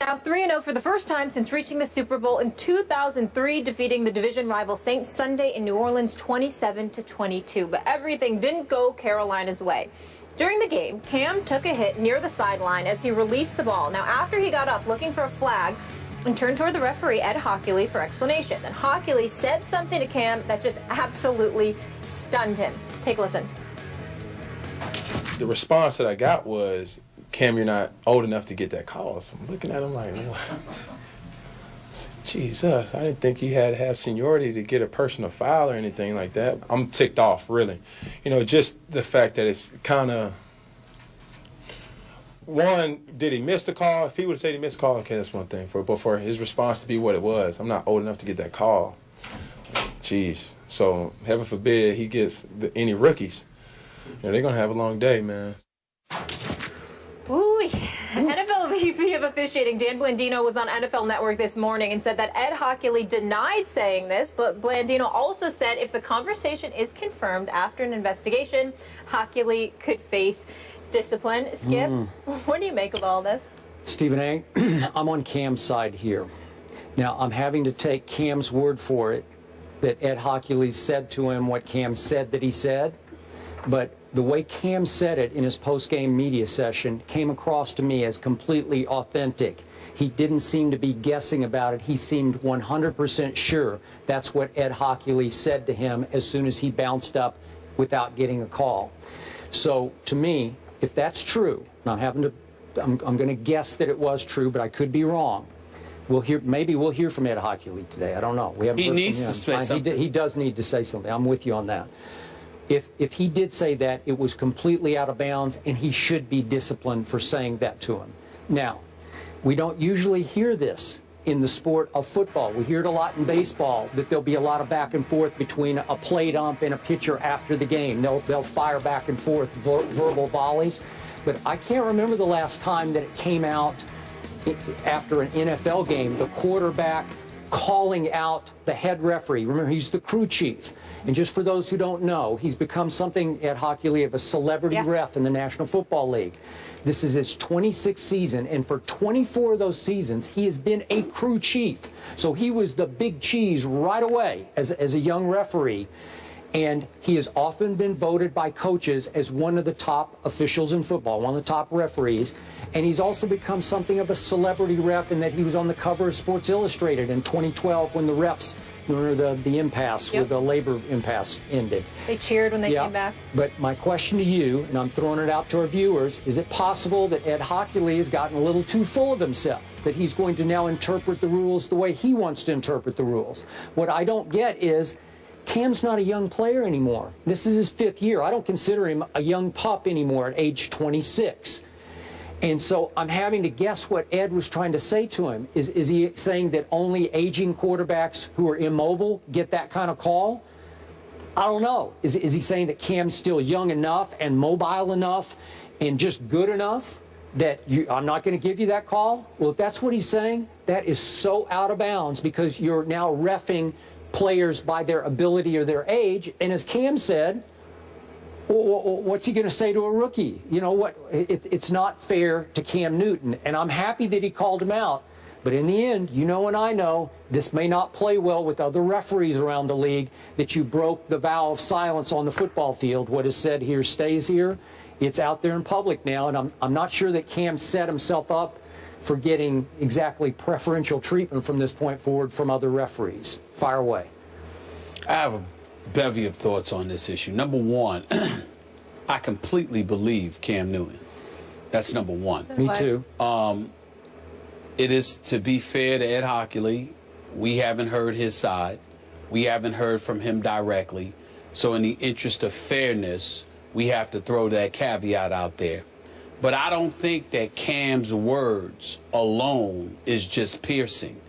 Now 3-0 for the first time since reaching the Super Bowl in 2003, defeating the division rival Saints Sunday in New Orleans 27-22. But everything didn't go Carolina's way. During the game, Cam took a hit near the sideline as he released the ball. Now after he got up looking for a flag and turned toward the referee, Ed Hockley, for explanation. Then Hockley said something to Cam that just absolutely stunned him. Take a listen. The response that I got was, Cam, you're not old enough to get that call. So I'm looking at him like, Jesus, I didn't think you had to have seniority to get a personal foul or anything like that. I'm ticked off, really. You know, just the fact that it's kind of, one, did he miss the call? If he would have said he missed the call, okay, that's one thing. But for his response to be what it was, I'm not old enough to get that call. Jeez. So heaven forbid he gets any rookies. You know, they're going to have a long day, man. Ooh, NFL VP of officiating Dan Blandino was on NFL Network this morning and said that Ed Hockley denied saying this, but Blandino also said if the conversation is confirmed after an investigation, Hockley could face discipline. Skip, what do you make of all this? Stephen A., I'm on Cam's side here. Now, I'm having to take Cam's word for it that Ed Hockley said to him what Cam said that he said, but the way Cam said it in his post-game media session came across to me as completely authentic. He didn't seem to be guessing about it. He seemed 100% sure that's what Ed Hockley said to him as soon as he bounced up without getting a call. So to me, if that's true, and I'm going to guess that it was true, but I could be wrong. Maybe we'll hear from Ed Hockley today. I don't know. We haven't heard from him. He needs to say something. He does need to say something. I'm with you on that. If he did say that, it was completely out of bounds, and he should be disciplined for saying that to him. Now, we don't usually hear this in the sport of football. We hear it a lot in baseball, that there'll be a lot of back and forth between a plate ump and a pitcher after the game. They'll fire back and forth verbal volleys. But I can't remember the last time that it came out after an NFL game, the quarterback calling out the head referee. Remember, he's the crew chief. And just for those who don't know, he's become something at Hockley of a celebrity ref in the National Football League. This is his 26th season, and for 24 of those seasons, he has been a crew chief. So he was the big cheese right away as a young referee. And he has often been voted by coaches as one of the top officials in football, one of the top referees. And he's also become something of a celebrity ref in that he was on the cover of Sports Illustrated in 2012 when the refs, remember the impasse, with the labor impasse ended. They cheered when they came back. But my question to you, and I'm throwing it out to our viewers, is it possible that Ed Hockley has gotten a little too full of himself, that he's going to now interpret the rules the way he wants to interpret the rules? What I don't get is, Cam's not a young player anymore. This is his 5th year. I don't consider him a young pup anymore at age 26. And so I'm having to guess what Ed was trying to say to him. Is he saying that only aging quarterbacks who are immobile get that kind of call? I don't know. Is he saying that Cam's still young enough and mobile enough and just good enough that I'm not going to give you that call? Well, if that's what he's saying, that is so out of bounds because you're now reffing players by their ability or their age. And as Cam said, what's he going to say to a rookie? You know what? It's not fair to Cam Newton. And I'm happy that he called him out. But in the end, you know and I know, this may not play well with other referees around the league, that you broke the vow of silence on the football field. What is said here stays here. It's out there in public now. And I'm not sure that Cam set himself up for getting exactly preferential treatment from this point forward from other referees. Fire away. I have a bevy of thoughts on this issue. Number one, I completely believe Cam Newton. That's number one. Me too. It is, to be fair to Ed Hockley, we haven't heard his side. We haven't heard from him directly. So in the interest of fairness, we have to throw that caveat out there. But I don't think that Cam's words alone is just piercing.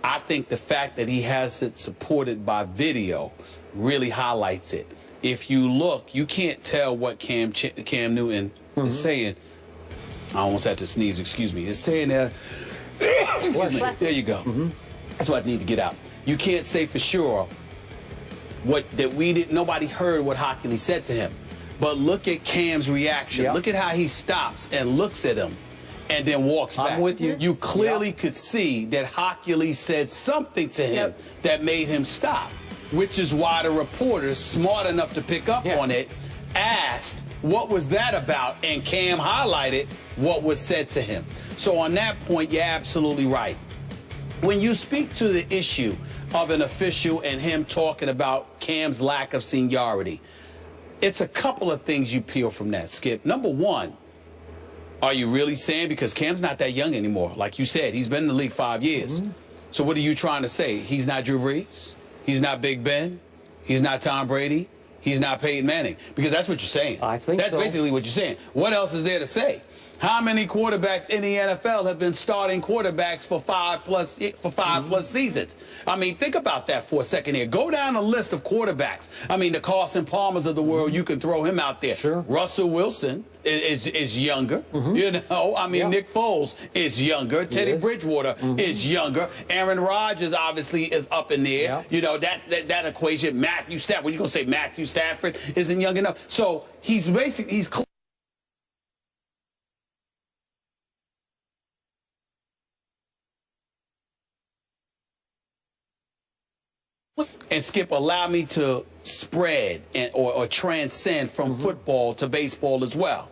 I think the fact that he has it supported by video really highlights it. If you look, you can't tell what Cam Newton is saying. I almost had to sneeze, excuse me. It's saying there, there you go. That's what I need to get out. You can't say for sure nobody heard what Hockley said to him. But look at Cam's reaction. Look at how he stops and looks at him. and then walks back. I'm with you. You clearly could see that Hockley said something to him that made him stop, which is why the reporters, smart enough to pick up on it, asked, what was that about? And Cam highlighted what was said to him. So on that point, you're absolutely right. When you speak to the issue of an official and him talking about Cam's lack of seniority, it's a couple of things you peel from that, Skip. Number one, are you really saying, because Cam's not that young anymore, like you said, he's been in the league 5 years. So what are you trying to say? He's not Drew Brees? He's not Big Ben? He's not Tom Brady? He's not Peyton Manning? Because that's what you're saying. I think that's basically what you're saying. What else is there to say? How many quarterbacks in the NFL have been starting quarterbacks for five plus seasons? I mean, think about that for a second here. Go down a list of quarterbacks. I mean, the Carson Palmers of the world, you can throw him out there. Sure. Russell Wilson is younger. You know, I mean, Nick Foles is younger. Teddy Bridgewater is younger. Aaron Rodgers obviously is up in the air. You know, that equation. Matthew Stafford. What you gonna say? Matthew Stafford isn't young enough. So he's basically And Skip, allow me to spread or transcend from football to baseball as well.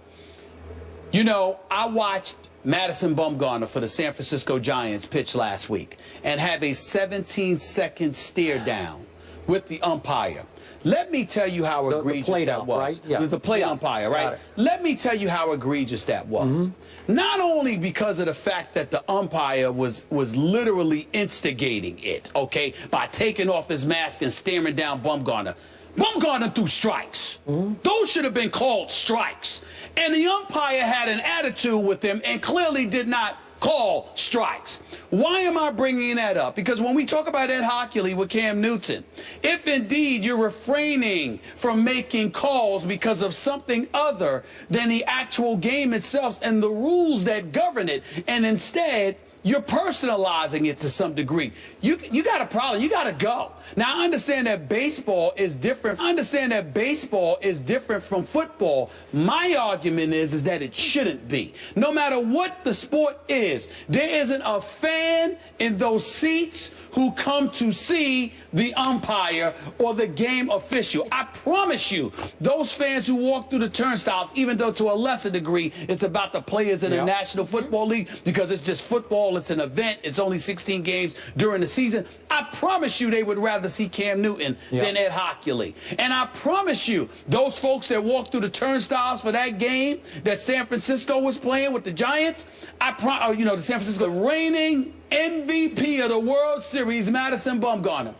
You know, I watched Madison Bumgarner for the San Francisco Giants pitch last week and have a 17-second stare down with the umpire. Let me tell you how egregious that was. Right? The plate umpire, right? Let me tell you how egregious that was. Not only because of the fact that the umpire was literally instigating it, okay, by taking off his mask and staring down Bumgarner. Bumgarner threw strikes. Those should have been called strikes. And the umpire had an attitude with him and clearly did not call strikes. Why am I bringing that up? Because when we talk about Ed Hockley with Cam Newton, if indeed you're refraining from making calls because of something other than the actual game itself and the rules that govern it, and instead you're personalizing it to some degree, you got a problem. You got to go. Now, I understand that baseball is different. I understand that baseball is different from football. My argument is that it shouldn't be. No matter what the sport is, there isn't a fan in those seats who come to see the umpire or the game official. I promise you, those fans who walk through the turnstiles, even though to a lesser degree, it's about the players in the National Football League because it's just football, it's an event, it's only 16 games during the season. I promise you they would rather see Cam Newton than Ed Hockley. And I promise you, those folks that walked through the turnstiles for that game that San Francisco was playing with the Giants, the San Francisco reigning MVP of the World Series, Madison Bumgarner.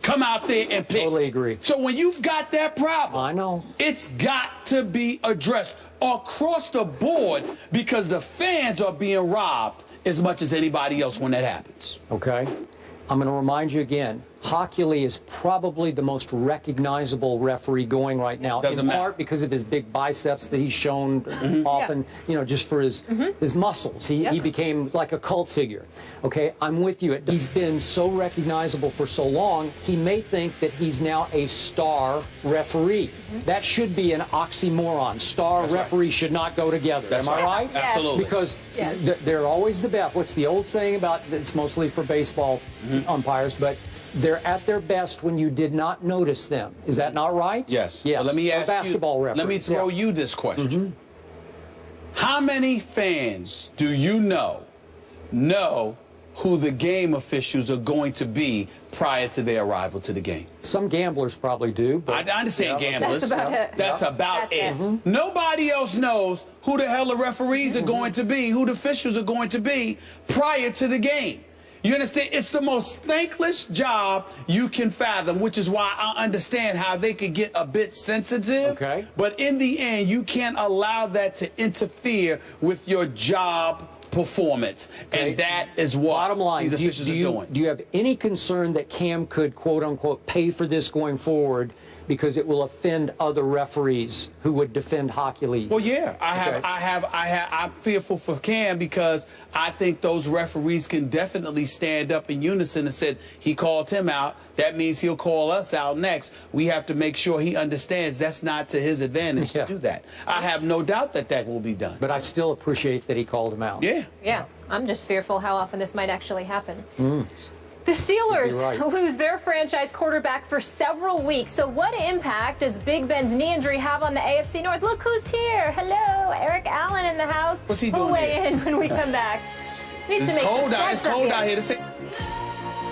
Come out there and pitch. Totally agree. So when you've got that problem, I know, it's got to be addressed across the board because the fans are being robbed as much as anybody else when that happens. Okay. I'm going to remind you again, Hockley is probably the most recognizable referee going right now, in part because of his big biceps that he's shown often, you know, just for his muscles. He became like a cult figure. Okay, I'm with you. He's been so recognizable for so long, he may think that he's now a star referee. That should be an oxymoron. Star referee should not go together. Am I right? Absolutely. Because they're always the best. What's the old saying about, it's mostly for baseball umpires, but they're at their best when you did not notice them. Is that not right? Yes. Yes. Well, let me ask basketball referees. Let me throw you this question. How many fans do you know who the game officials are going to be prior to their arrival to the game? Some gamblers probably do. But I understand gamblers. That's about it. That's about it. Nobody else knows who the hell the referees are going to be, who the officials are going to be prior to the game. You understand? It's the most thankless job you can fathom, which is why I understand how they could get a bit sensitive. Okay. But in the end, you can't allow that to interfere with your job performance. Okay. And that is what these officials are doing. Do you have any concern that Cam could, quote unquote, pay for this going forward because it will offend other referees who would defend hockey league. Well, yeah, I'm fearful for Cam because I think those referees can definitely stand up in unison and said he called him out. That means he'll call us out next. We have to make sure he understands that's not to his advantage to do that. I have no doubt that that will be done. But I still appreciate that he called him out. Yeah. Yeah, I'm just fearful how often this might actually happen. The Steelers lose their franchise quarterback for several weeks. So what impact does Big Ben's knee injury have on the AFC North? Look who's here. Hello, Eric Allen in the house. What's he we'll doing weigh here? in when we come back. It's cold out here.